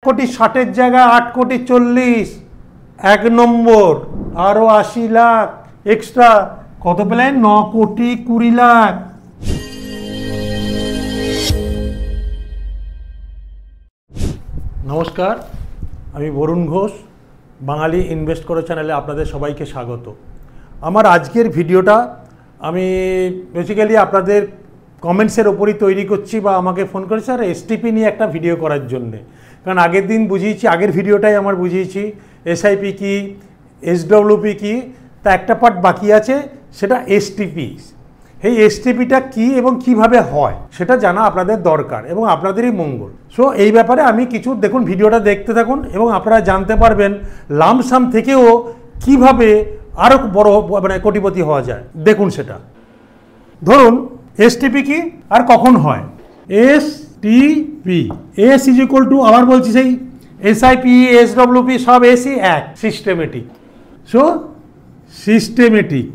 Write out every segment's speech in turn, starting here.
কোটি 60-এর জায়গায় 8 কোটি 40, 1 নম্বর। আরও 80 লাখ এক্সট্রা, কত পেলেন? 9 কোটি 20 লাখ। নমস্কার, আমি বরুণ ঘোষ, বাঙালি ইনভেস্ট করো চ্যানেলে আপনাদের সবাইকে স্বাগত। আমার আজকের ভিডিওটা আমি বেসিক্যালি আপনাদের কমেন্টসের ওপরই তৈরি করছি, বা আমাকে ফোন করেছে স্যার এসটিপি নিয়ে একটা ভিডিও করার জন্যে। কারণ আগের দিন বুঝিয়েছি, আগের ভিডিওটাই আমার বুঝিয়েছি এসআইপি কি, এসডব্লিউপি কি, তা একটা পার্ট বাকি আছে, সেটা এসটিপি। এই এসটিপিটা কি এবং কিভাবে হয় সেটা জানা আপনাদের দরকার এবং আপনাদেরই মঙ্গল। সো এই ব্যাপারে আমি কিছু, দেখুন ভিডিওটা দেখতে থাকুন এবং আপনারা জানতে পারবেন লামসাম থেকেও কিভাবে আরও বড় মানে কোটিপতি হওয়া যায়। দেখুন সেটা। ধরুন এসটিপি কি আর কখন হয়? STP, S is equal to, আবার বলছি সেই এসআইপি এসডব্লিউপি সব এসই এক, systematic. So systematic.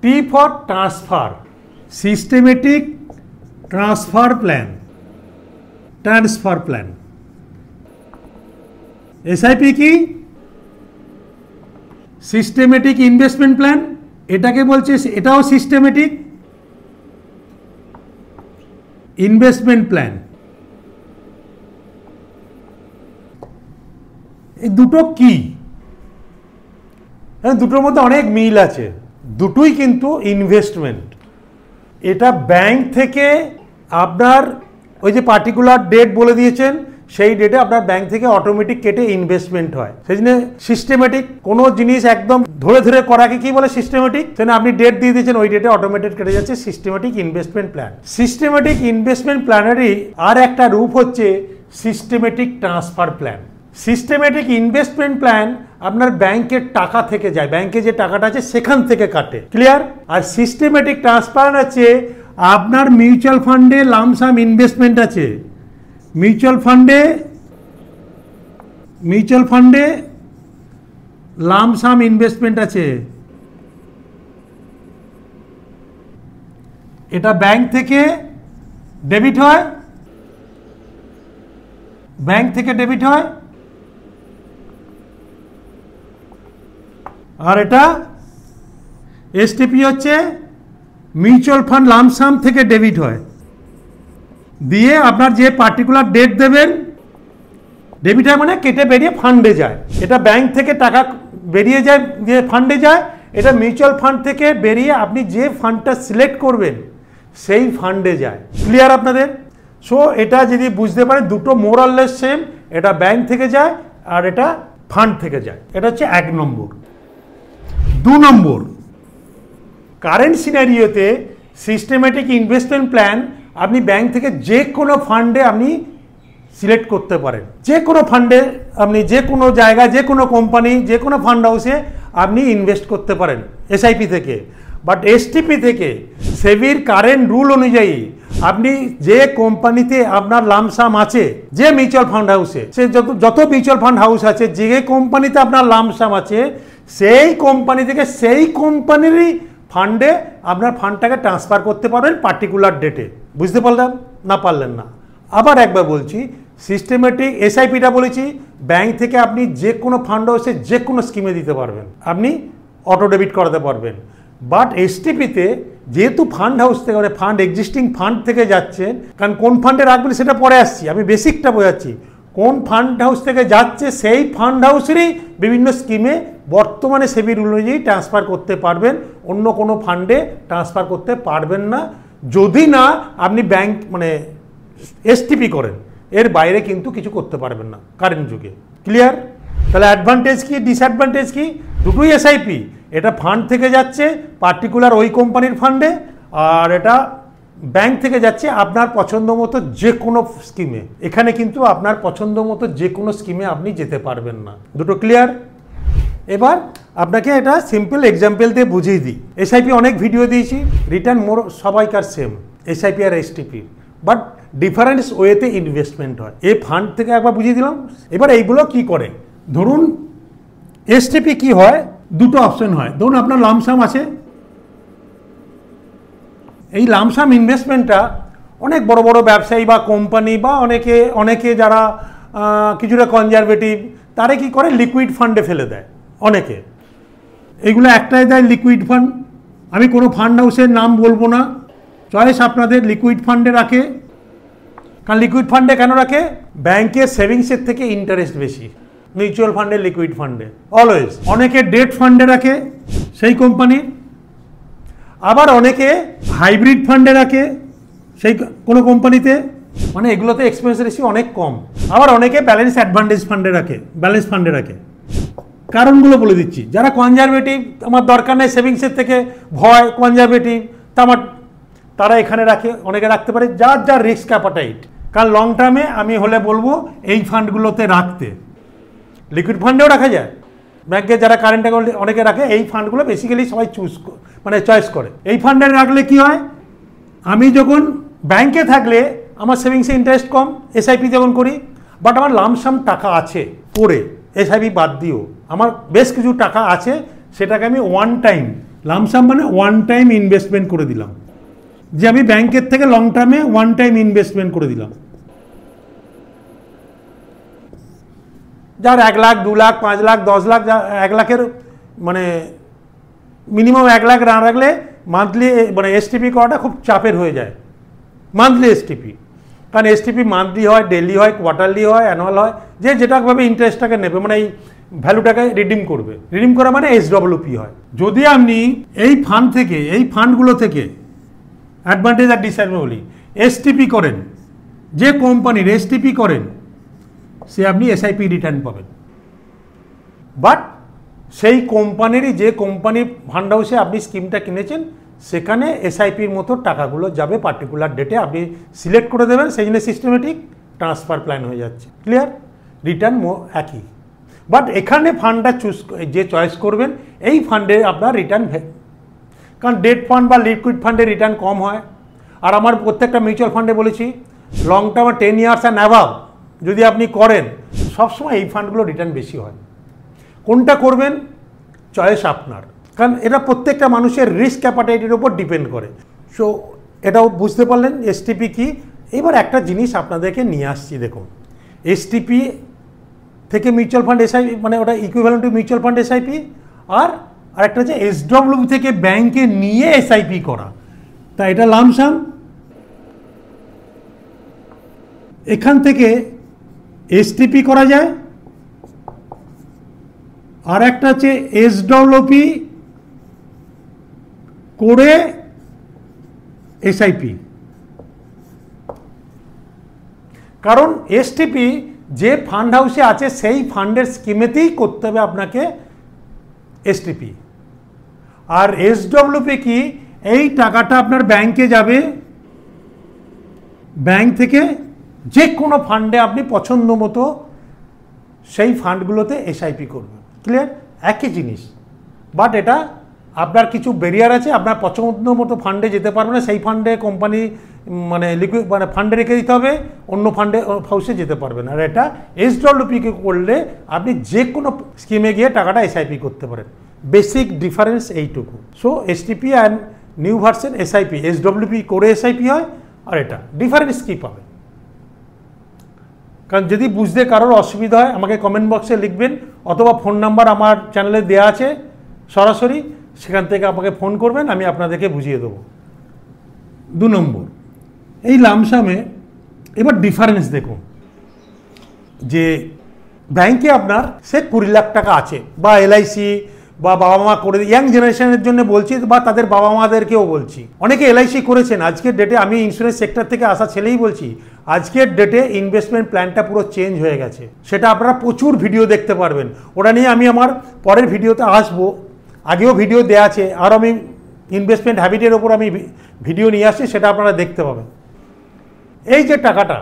T for transfer, systematic transfer plan, transfer plan. SIP কি? সিস্টেমেটিক ইনভেস্টমেন্ট প্ল্যান, এটাকে বলছে, এটাও সিস্টেমেটিক ইনভেস্টমেন্ট প্ল্যান। এই দুটো কি? দুটোর মধ্যে অনেক মিল আছে, দুটোই কিন্তু ইনভেস্টমেন্ট। এটা ব্যাংক থেকে আপনার ওই যে পার্টিকুলার ডেট বলে দিয়েছেন, সেই ডেটে আপনার ব্যাংক থেকে অটোমেটিক কেটে ইনভেস্টমেন্ট হয়। সেই জন্য সিস্টেমেটিক। কোনো জিনিস একদম ধরে ধরে করাকে কি বলে? সিস্টেমেটিক। সেজন্য আপনি ডেট দিয়ে দিয়েছেন, ওই ডেটে অটোমেটিক কেটে যাচ্ছে, systematic investment plan. Systematic investment প্ল্যানেরই আর একটা রূপ হচ্ছে systematic transfer plan. Systematic investment plan আপনার ব্যাংকের টাকা থেকে যায়, ব্যাংকে যে টাকাটা আছে সেখান থেকে কাটে। ক্লিয়ার? আর সিস্টেমেটিক ট্রান্সফার আছে আপনার মিউচুয়াল ফান্ডে লামসাম ইনভেস্টমেন্ট আছে, মিউচুয়াল ফান্ডে লামসাম ইনভেস্টমেন্ট আছে। এটা ব্যাংক থেকে ডেবিট হয়, ব্যাংক থেকে ডেবিট হয়, আর এটা এসটিপি হচ্ছে মিউচুয়াল ফান্ড লামসাম থেকে ডেবিট হয়, দিয়ে আপনার যে পার্টিকুলার ডেট দেবেন, ডেবিট হয় মানে কেটে বেরিয়ে ফান্ডে যায়। এটা ব্যাংক থেকে টাকা বেরিয়ে যায়, যে ফান্ডে যায়, এটা মিউচুয়াল ফান্ড থেকে বেরিয়ে আপনি যে ফান্ডটা সিলেক্ট করবেন সেই ফান্ডে যায়। ক্লিয়ার আপনাদের? সো এটা যদি বুঝতে পারেন, দুটো মোর অর লেস সেম। এটা ব্যাংক থেকে যায় আর এটা ফান্ড থেকে যায়। এটা হচ্ছে 1 নম্বর। 2 নম্বর, কারেন্ট সিনারিওতে সিস্টেমেটিক ইনভেস্টমেন্ট প্ল্যান আপনি ব্যাংক থেকে যে কোনো ফান্ডে আপনি সিলেক্ট করতে পারেন। যে কোনো ফান্ডে আপনি, যে কোনো জায়গায়, যে কোনো কোম্পানি, যে কোনো ফান্ড হাউসে আপনি ইনভেস্ট করতে পারেন এসআইপি থেকে। বাট এসটিপি থেকে সেবির কারেন্ট রুল অনুযায়ী আপনি যে কোম্পানিতে আপনার লামসাম আছে, যে মিউচুয়াল ফান্ড হাউসে, সে যত মিউচুয়াল ফান্ড হাউস আছে, যে কোম্পানিতে আপনার লামসাম আছে, সেই কোম্পানি থেকে সেই কোম্পানিরই ফান্ডে আপনার ফান্ডটাকে ট্রান্সফার করতে পারবেন পার্টিকুলার ডেটে। বুঝতে পারলাম? না পারলেন না? আবার একবার বলছি, সিস্টেমেটিক এসআইপিটা বলেছি, ব্যাংক থেকে আপনি যে কোনো ফান্ড হাউসে যে কোনো স্কিমে দিতে পারবেন, আপনি অটো ডেবিট করাতে পারবেন। বাট এসটিপিতে যেহেতু ফান্ড হাউস থেকে, মানে ফান্ড, এক্সিস্টিং ফান্ড থেকে যাচ্ছে, কারণ কোন ফান্ডে রাখবেন সেটা পরে আসছি, আমি বেসিকটা বোঝাচ্ছি। কোন ফান্ড হাউস থেকে যাচ্ছে সেই ফান্ড হাউসেরই বিভিন্ন স্কিমে বর্তমানে সেবি রুল অনুযায়ী ট্রান্সফার করতে পারবেন, অন্য কোনো ফান্ডে ট্রান্সফার করতে পারবেন না, যদি না আপনি ব্যাংক মানে এসটিপি করেন। এর বাইরে কিন্তু কিছু করতে পারবেন না কারেন্ট যুগে। ক্লিয়ার? তাহলে অ্যাডভান্টেজ কি, ডিসঅ্যাডভান্টেজ কি? দুটোই এসআইপি। এটা ফান্ড থেকে যাচ্ছে পার্টিকুলার ওই কোম্পানির ফান্ডে, আর এটা ব্যাংক থেকে যাচ্ছে আপনার পছন্দ মতো যে কোনো স্কিমে। এখানে কিন্তু আপনার পছন্দ মতো যে কোনো স্কিমে আপনি যেতে পারবেন না। দুটো ক্লিয়ার? এবার আপনাকে এটা সিম্পল এক্সাম্পল দিয়ে বুঝিয়ে দিই। এসআইপি অনেক ভিডিও দিয়েছি, রিটার্ন মোর সবাইকার সেম, এসআইপি আর এসটিপি, বাট ডিফারেন্স ওয়েতে ইনভেস্টমেন্ট হয়। এই ফান্ড থেকে একবার বুঝিয়ে দিলাম। এবার এইগুলো কি করে? ধরুন এসটিপি কি হয়, দুটো অপশন হয়। ধরুন আপনার লামসাম আছে, এই লামসাম ইনভেস্টমেন্টটা অনেক বড় বড় ব্যবসায়ী বা কোম্পানি বা অনেকে যারা কিছুটা কনজারভেটিভ, তারা কি করে লিকুইড ফান্ডে ফেলে দেয় অনেকে। এগুলো একটাই দেয় লিকুইড ফান্ড। আমি কোনো ফান্ড হাউসের নাম বলবো না, চয়েস আপনাদের। লিকুইড ফান্ডে রাখে, কারণ লিকুইড ফান্ডে কেন রাখে? ব্যাংকের সেভিংসের থেকে ইন্টারেস্ট বেশি মিউচুয়াল ফান্ডে, লিকুইড ফান্ডে অলওয়েজ। অনেকে ডেট ফান্ডে রাখে সেই কোম্পানির, আবার অনেকে হাইব্রিড ফান্ডে রাখে সেই কোনো কোম্পানিতে, মানে এগুলোতে এক্সপেন্স রেশিও অনেক কম। আবার অনেকে ব্যালেন্স অ্যাডভান্টেজ ফান্ডে রাখে, ব্যালেন্স ফান্ডে রাখে। কারণগুলো বলে দিচ্ছি। যারা কনজারভেটিভ, আমার দরকার নেই সেভিংসের থেকে, ভয়, কনজারভেটিভ, তারা এখানে রাখে। অনেকে রাখতে পারে যার যার রিস্ক অ্যাপাটাইট। কারণ লং টার্মে আমি হলে বলবো এই ফান্ডগুলোতে রাখতে। লিকুইড ফান্ডেও রাখা যায়, ব্যাংকে যারা কারেন্ট অ্যাকাউন্ট অনেকে রাখে। এই ফান্ডগুলো বেসিক্যালি সবাই চয়েস করে। এই ফান্ডে রাখলে কি হয়, আমি যখন ব্যাংকে থাকলে আমার সেভিংসে ইন্টারেস্ট কম, এসআইপি যেমন করি, বাট আমার লামসাম টাকা আছে পড়ে, এসআইপি বাদ দিও আমার বেশ কিছু টাকা আছে, সেটাকে আমি ওয়ান টাইম, লামসাম মানে ওয়ান টাইম ইনভেস্টমেন্ট করে দিলাম। যে আমি ব্যাংকের থেকে লং টার্মে ওয়ান টাইম ইনভেস্টমেন্ট করে দিলাম। যার 1 লাখ, 2 লাখ, 5 লাখ, 10 লাখ, 1 লাখের মানে মিনিমাম 1 লাখ না রাখলে মান্থলি মানে এসটিপি করাটা খুব চাপের হয়ে যায়। মান্থলি এসটিপি, কারণ এসটিপি মান্থলি হয়, ডেলি হয়, কোয়ার্টারলি হয়, অ্যানুয়াল হয়, যে যেটাভাবে ইন্টারেস্টটাকে নেবে, মানে এই ভ্যালুটাকে রিডিম করবে। রিডিম করা মানে এসডব্লিউপি হয়। যদি আপনি এই ফান্ড থেকে, এই ফান্ডগুলো থেকে অ্যাডভান্টেজ আর ডিসঅ্যাডভান্টেজ এসটিপি করেন, যে কোম্পানির এসটিপি করেন, সে আপনি এসআইপি রিটার্ন পাবেন। বাট সেই কোম্পানিরই, যে কোম্পানির ফান্ড হাউসে আপনি স্কিমটা কিনেছেন, সেখানে এসআইপির মতো টাকাগুলো যাবে পার্টিকুলার ডেটে। আপনি সিলেক্ট করে দেবেন, সেই জন্য সিস্টেমেটিক ট্রান্সফার প্ল্যান হয়ে যাচ্ছে। ক্লিয়ার? রিটার্ন একই, বাট এখানে ফান্ডটা যে চয়েস করবেন, এই ফান্ডে আপনার রিটার্ন, কারণ ডেট ফান্ড বা লিকুইড ফান্ডে রিটার্ন কম হয়। আর আমার প্রত্যেকটা মিউচুয়াল ফান্ডে বলেছি লং টার্ম 10 ইয়ার্স অ্যান্ড অ্যাভাব যদি আপনি করেন, সবসময় এই ফান্ডগুলো রিটার্ন বেশি হয়। কোনটা করবেন চয়েস আপনার, কারণ এটা প্রত্যেকটা মানুষের রিস্ক অ্যাপাটাইটের উপর ডিপেন্ড করে। সো এটাও বুঝতে পারলেন এসটিপি কি। এবার একটা জিনিস আপনাদেরকে নিয়ে আসছি, দেখুন এসটিপি থেকে মিউচুয়াল ফান্ড এসআইপি, মানে ওটা equivalent to mutual fund SIP, আর একটা হচ্ছে এসডব্লিউ থেকে ব্যাংকে নিয়ে এসআইপি করা। তা এটা লামসাম, এখান থেকে এসটিপি করা যায়, আর একটা হচ্ছে এসডব্লিউপি করে এসআইপি। কারণ এসটিপি যে ফান্ড হাউসে আছে সেই ফান্ডের স্কিমেতেই করতে হবে আপনাকে এসটিপি। আর এসডব্লিউপি কি, এই টাকাটা আপনার ব্যাংকে যাবে, ব্যাংক থেকে যে কোনো ফান্ডে আপনি পছন্দ মতো সেই ফান্ডগুলোতে এসআইপি করবেন। ক্লিয়ার? একই জিনিস, বাট এটা আপনার কিছু ব্যারিয়ার আছে। আপনার পছন্দ মতো ফান্ডে যেতে পারবে না, সেই ফান্ডে কোম্পানি মানে লিকুইড মানে ফান্ডে রেখে দিতে হবে, অন্য ফান্ডে হাউসে যেতে পারবেন। আর এটা এসডব্লিউপিকে করলে আপনি যে কোনো স্কিমে গিয়ে টাকাটা এসআইপি করতে পারেন। বেসিক ডিফারেন্স এইটুকু। So STP and new version SIP, SWP করে এসআইপি হয়, আর এটা ডিফারেন্স কী পাবে। কারণ যদি বুঝতে কারোর অসুবিধা হয় আমাকে কমেন্ট বক্সে লিখবেন, অথবা ফোন নাম্বার আমার চ্যানেলে দেওয়া আছে সরাসরি, সেখান থেকে আমাকে ফোন করবেন, আমি আপনাদেরকে বুঝিয়ে দেবো। 2 নম্বর, এই লামসামে এবার ডিফারেন্স দেখুন, যে ব্যাংকে আপনার সে 20 লাখ টাকা আছে, বা এলআইসি বা বাবা মা করে, ইয়াং জেনারেশনের জন্য বলছি, বা তাদের বাবা মাদেরকেও বলছি, অনেকে এলআইসি করেছেন। আজকের ডেটে আমি ইন্স্যুরেন্স সেক্টর থেকে আসা ছেলেই বলছি, আজকের ডেটে ইনভেস্টমেন্ট প্ল্যানটা পুরো চেঞ্জ হয়ে গেছে। সেটা আপনারা প্রচুর ভিডিও দেখতে পারবেন, ওটা নিয়ে আমি আমার পরের ভিডিওতে আসবো। আগেও ভিডিও দেওয়া আছে, আর আমি ইনভেস্টমেন্ট হ্যাবিটের ওপর আমি ভিডিও নিয়ে আসছি, সেটা আপনারা দেখতে পাবেন। এই যে টাকাটা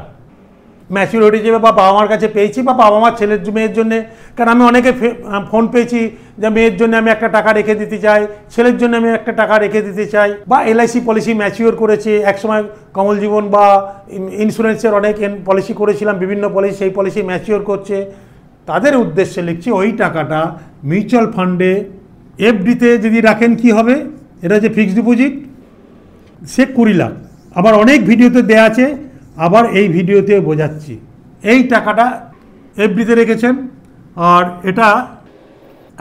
ম্যাচুরিটি হিসেবে বা বাবা মার কাছে পেয়েছি, বা বাবা মার ছেলের মেয়ের জন্য, কারণ আমি অনেকে ফোন পেয়েছি যে মেয়ের জন্য আমি একটা টাকা রেখে দিতে চাই, ছেলের জন্য আমি একটা টাকা রেখে দিতে চাই, বা এলআইসি পলিসি ম্যাচিওর করেছে, একসময় কমল জীবন বা ইন্স্যুরেন্সের অনেক পলিসি করেছিলাম, বিভিন্ন পলিসি, সেই পলিসি ম্যাচিওর করছে, তাদের উদ্দেশ্যে লিখছি ওই টাকাটা মিউচুয়াল ফান্ডে এফডিতে যদি রাখেন কি হবে, এটা যে ফিক্সড ডিপোজিট, সে 20 লাখ, আবার অনেক ভিডিওতে দেয়া আছে, আবার এই ভিডিওতে বোঝাচ্ছি। এই টাকাটা এফডিতে রেখেছেন আর এটা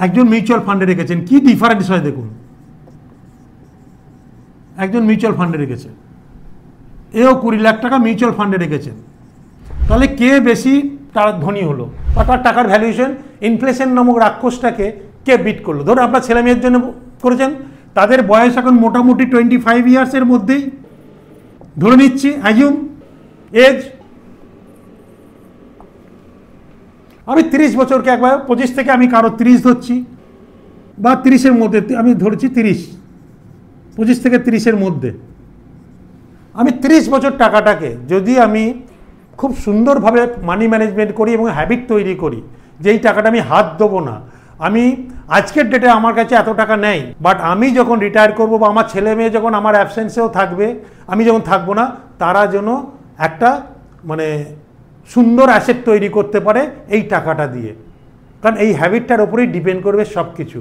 একজন মিউচুয়াল ফান্ডে রেখেছেন, কি ডিফারেন্স হয় দেখুন। একজন মিউচুয়াল ফান্ডে রেখেছেন, এও 20 লাখ টাকা মিউচুয়াল ফান্ডে রেখেছেন। তাহলে কে বেশি তার ধনী হলো বা তার টাকার ভ্যালুয়েশন ইনফ্লেশন নামক রাক্ষসটাকে কে বিট করলো? ধরুন আপনার ছেলে মেয়ের জন্য করেছেন, তাদের বয়স এখন মোটামুটি 25 ইয়ার্সের মধ্যেই ধরে নিচ্ছি, অ্যাজিউম এজ। আমি 30 বছরকে একবার 25 থেকে আমি কারো 30 ধরছি বা 30-এর মধ্যে আমি ধরেছি, 25 থেকে 30-এর মধ্যে আমি 30 বছর টাকাটাকে যদি আমি খুব সুন্দরভাবে মানি ম্যানেজমেন্ট করি এবং হ্যাবিট তৈরি করি যে এই টাকাটা আমি হাত দেবো না, আমি আজকের ডেটে আমার কাছে এত টাকা নেই, বাট আমি যখন রিটায়ার করব বা আমার ছেলে মেয়ে যখন আমার অ্যাবসেন্সেও থাকবে, আমি যখন থাকবো না, তারা যেন একটা মানে সুন্দর অ্যাসেট তৈরি করতে পারে এই টাকাটা দিয়ে। কারণ এই হ্যাবিটটার ওপরেই ডিপেন্ড করবে সব কিছু।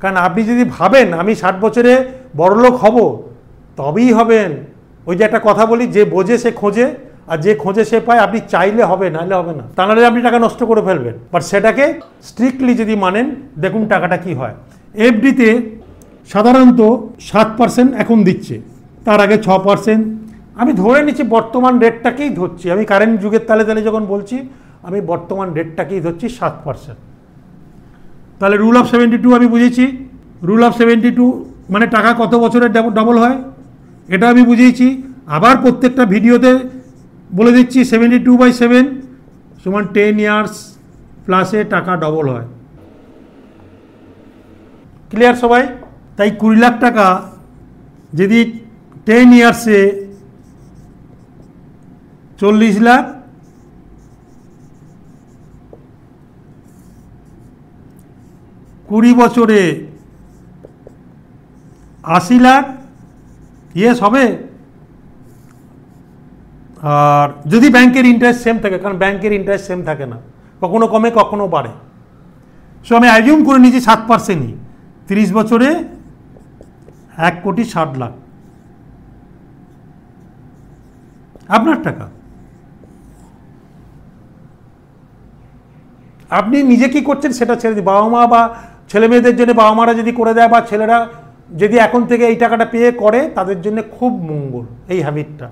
কারণ আপনি যদি ভাবেন আমি 60 বছরে বড়লোক হব, তবেই হবেন। ওই যে একটা কথা বলি, যে বোঝে সে খোঁজে, আর যে খোঁজে সে পায়। আপনি চাইলে হবে, নাহলে হবে না, তা নাহলে আপনি টাকা নষ্ট করে ফেলবেন। বাট সেটাকে স্ট্রিক্টলি যদি মানেন, দেখুন টাকাটা কি হয়। এফডিতে সাধারণত 7% এখন দিচ্ছে, তার আগে 6%। আমি ধরে নিচ্ছি বর্তমান রেটটাকেই ধরছি, আমি কারেন্ট যুগের তালে তালে যখন বলছি আমি বর্তমান রেটটাকেই ধরছি 7%। তাহলে রুল অফ 72 আমি বুঝেছি। রুল অফ 72 মানে টাকা কত বছরের ডবল হয় এটা আমি বুঝিয়েছি। আবার প্রত্যেকটা ভিডিওতে বলে দিচ্ছি 72/7 সমান 10 ইয়ার্স প্লাসে টাকা ডবল হয়। ক্লিয়ার সবাই? তাই 20 লাখ টাকা যদি 10 ইয়ার্সে 40 লাখ, 20 বছরে 80 লাখ, ইয়েস হবে। আর যদি ব্যাংকের ইন্টারেস্ট সেম থাকে, কারণ ব্যাংকের ইন্টারেস্ট সেম থাকে না, কখনো কমে কখনো বাড়ে। সো আমি অ্যাজিউম করে নিয়েছি 7%ই, 30 বছরে 1,60,00,000 আপনার টাকা। আপনি নিজে কি করছেন সেটা ছেড়ে দিন। বাবা মা বা ছেলে মেয়েদের জন্য বাবা মারা যদি করে দেয়, বা ছেলেরা যদি এখন থেকে এই টাকাটা পেয়ে করে, তাদের জন্য খুব মঙ্গল এই হ্যাবিটটা।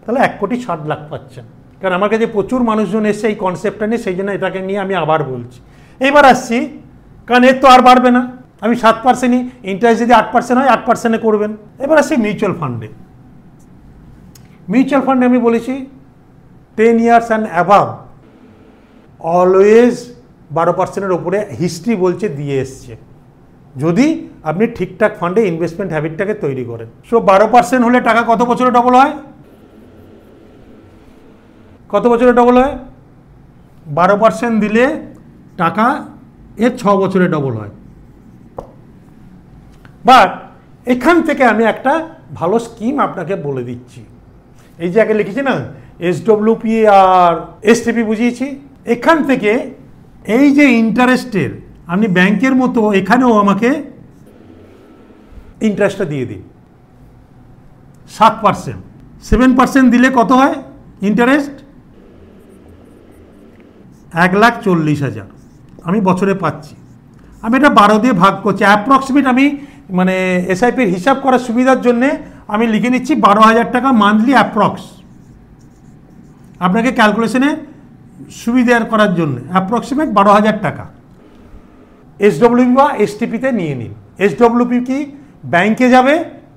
তাহলে 1,60,00,000 পাচ্ছেন। কারণ আমার কাছে প্রচুর মানুষজন এসছে এই কনসেপ্টটা নিয়ে, সেই জন্য এটাকে নিয়ে আমি আবার বলছি। এইবার আসছি, কারণ এর তো আর বাড়বে না। আমি 7%ই, ইন্টারেস্ট যদি 8% হয় 8%-এ করবেন। এবার আসছি মিউচুয়াল ফান্ডে। মিউচুয়াল ফান্ডে আমি বলেছি 10 ইয়ার্স অ্যান্ড অ্যাবাভ অলওয়েজ 12%-এর ওপরে হিস্ট্রি বলছে দিয়ে এসছে, যদি আপনি ঠিকঠাক ফান্ডে ইনভেস্টমেন্ট হ্যাবিটটাকে তৈরি করেন। সো 12% হলে টাকা কত বছরে ডবল হয়? কত বছরে ডবল হয়? 12% দিলে টাকা এর 6 বছরে ডবল হয়। বাট এখান থেকে আমি একটা ভালো স্কিম আপনাকে বলে দিচ্ছি। এই যে আগে লিখেছি না SWP আর STP বুঝিয়েছি, এখান থেকে এই যে ইন্টারেস্টের, আপনি ব্যাংকের মতো এখানেও আমাকে ইন্টারেস্টটা দিয়ে দিন 7%। 7% দিলে কত হয় ইন্টারেস্ট? 1,40,000 আমি বছরে পাচ্ছি। আমি এটা 12 দিয়ে ভাগ করছি, অ্যাপ্রক্সিমেট আমি মানে এসআইপির হিসাব করার সুবিধার জন্যে আমি লিখে নিচ্ছি 12,000 টাকা মান্থলি অ্যাপ্রক্স, আপনাকে ক্যালকুলেশনে সুবিধা করার জন্য অ্যাপ্রক্সিমেট 12,000 টাকা SWP বা STPতে নিয়ে নিন। SWP কি ব্যাংকে যাবে,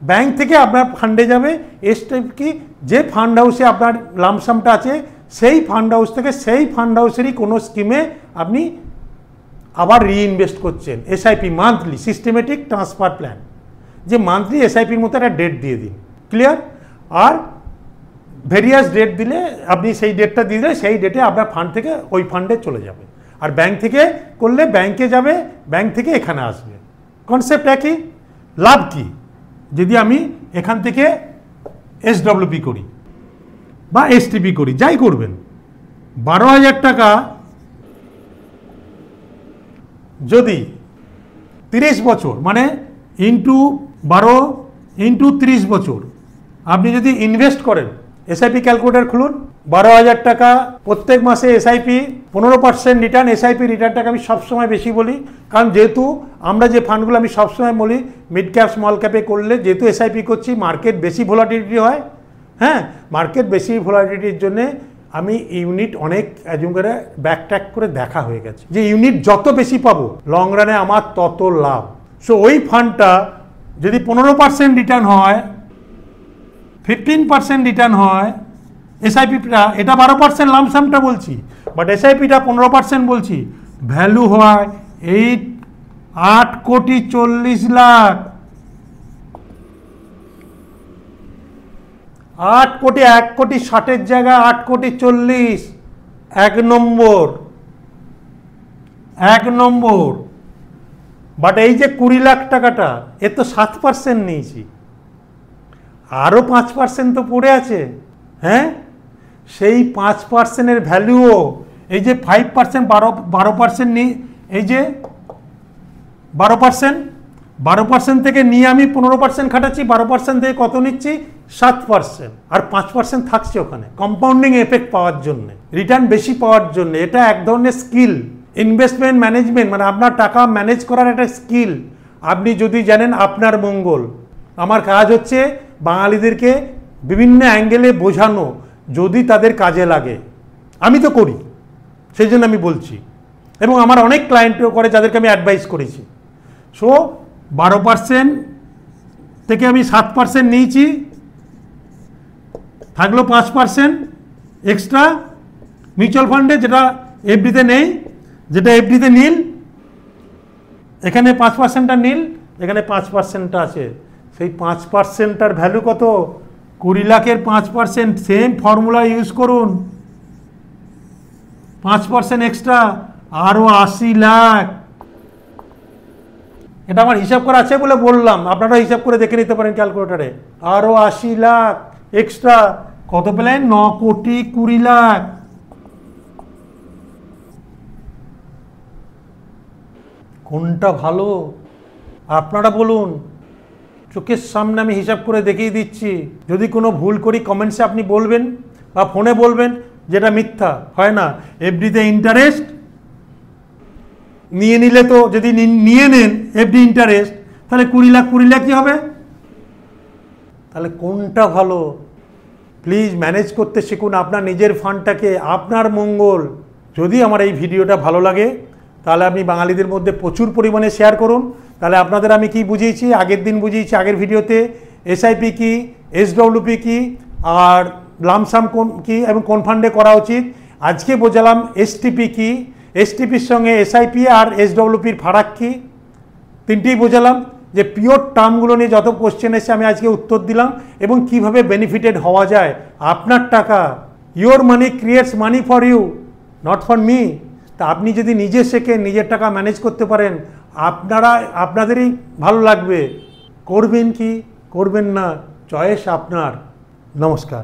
ব্যাংক থেকে আপনার ফান্ডে যাবে। STP কি যে ফান্ড হাউসে আপনার লামসামটা আছে সেই ফান্ড হাউস থেকে সেই ফান্ড হাউসেরই কোনো স্কিমে আপনি আবার রিইনভেস্ট করছেন। SIP monthly systematic transfer plan, যে মান্থলি এসআইপির মতো একটা ডেট দিয়ে দিন। ক্লিয়ার? আর ভেরিয়াস ডেট দিলে আপনি সেই ডেটটা দিয়ে দিলে সেই ডেটে আপনার ফান্ড থেকে ওই ফান্ডে চলে যাবে। আর ব্যাংক থেকে করলে ব্যাংকে যাবে, ব্যাংক থেকে এখানে আসবে। কনসেপ্ট একই। লাভ কি? যদি আমি এখান থেকে SWP করি বা STP করি, যাই করবেন, 12,000 টাকা যদি 30 বছর মানে ইন্টু 12 ইন্টু 30 বছর আপনি যদি ইনভেস্ট করেন, এসআইপি ক্যালকুলেটর খুলুন, 12,000 টাকা প্রত্যেক মাসে এসআইপি, 15% রিটার্ন। এসআইপি রিটার্নটাকে আমি সবসময় বেশি বলি, কারণ যেহেতু আমরা যে ফান্ডগুলো আমি সবসময় বলি মিড ক্যাপ স্মল ক্যাপে করলে যেহেতু এসআইপি করছি মার্কেট বেশি ভোলাটিলিটি হয়। হ্যাঁ, মার্কেট বেশি ভোলাটিলিটির জন্যে আমি ইউনিট অনেক অ্যাজুম করে ব্যাকট্র্যাক করে দেখা হয়ে গেছে যে ইউনিট যত বেশি পাবো লং রানে আমার তত লাভ। সো ওই ফান্ডটা যদি 15% রিটার্ন হয়, 15% রিটার্ন হয়, এসআইপিটা এটা 12% লামসামটা বলছি, বাট এসআইপিটা 15% বলছি, ভ্যালু হয় 8,40,00,000। 1,60,00,000 জায়গায় 8,40,00,000। এক নম্বর। বাট এই যে 20 লাখ টাকাটা এর তো 7% নিয়েছি, আরও 5% তো পড়ে আছে। হ্যাঁ, সেই 5%-এর ভ্যালুও এই যে 5% 12% নিই, এই যে 12% থেকে নিয়ে আমি 15% খাটাচ্ছি, 12% থেকে কত নিচ্ছি? 7%। আর 5% থাকছে ওখানে কম্পাউন্ডিং এফেক্ট পাওয়ার জন্য, রিটার্ন বেশি পাওয়ার জন্য। এটা এক ধরনের স্কিল, ইনভেস্টমেন্ট ম্যানেজমেন্ট, মানে আপনার টাকা ম্যানেজ করার একটা স্কিল। আপনি যদি জানেন আপনার মঙ্গল। আমার কাজ হচ্ছে বাঙালিদেরকে বিভিন্ন অ্যাঙ্গেলে বোঝানো, যদি তাদের কাজে লাগে। আমি তো করি, সেই জন্য আমি বলছি, এবং আমার অনেক ক্লায়েন্টও করে যাদেরকে আমি অ্যাডভাইস করেছি। সো 12% থেকে আমি 7% নিয়েছি, থাকলো 5% এক্সট্রা মিউচুয়াল ফান্ডে, যেটা এফডিতে নেই, যেটা এফডিতে নীল, এখানে 5%টা নীল, এখানে 5%টা আছে। সেই 5%টার ভ্যালু কত? 20 লাখের 5%। সেম ফর্মুলা ইউজ করুন, 5% এক্সট্রা, আরও 80 লাখ। এটা আমার হিসাব করা আছে বলে বললাম, আপনারা হিসাব করে দেখে নিতে পারেন ক্যালকুলেটারে। আরও 80 লাখ এক্সট্রা, কত পেলেন? 9,20,00,000। কোনটা ভালো আপনারা বলুন, চোখের সামনে আমি হিসাব করে দেখিয়ে দিচ্ছি। যদি কোনো ভুল করি কমেন্টসে আপনি বলবেন, বা ফোনে বলবেন যেটা মিথ্যা হয় না। এফডিতে ইন্টারেস্ট নিয়ে নিলে তো, যদি নিয়ে নেন এফডি ইন্টারেস্ট, তাহলে 20 লাখ কি হবে? তাহলে কোনটা ভালো? প্লিজ ম্যানেজ করতে শিখুন আপনার নিজের ফান্ডটাকে, আপনার মঙ্গল। যদি আমার এই ভিডিওটা ভালো লাগে তাহলে আপনি বাঙালিদের মধ্যে প্রচুর পরিমাণে শেয়ার করুন। তাহলে আপনাদের আমি কি বুঝিয়েছি, আগের দিন বুঝিয়েছি আগের ভিডিওতে, এসআইপি কি, এসডব্লিউপি কি, আর লামসাম কোন কি এবং কোন ফান্ডে করা উচিত। আজকে বোঝালাম এসটিপি কি, এসটিপির সঙ্গে এসআইপি আর এসডব্লিউপির ফারাক কি, তিনটেই বোঝালাম। যে পিওর টার্মগুলো নিয়ে যত কোশ্চেন এসে আমি আজকে উত্তর দিলাম, এবং কিভাবে বেনিফিটেড হওয়া যায়। আপনার টাকা, your money creates money for you, not for me. তা আপনি যদি নিজে শেখেন, নিজের টাকা ম্যানেজ করতে পারেন, আপনাদেরই ভালো লাগবে। করবেন কি করবেন না, চয়েস আপনার। নমস্কার।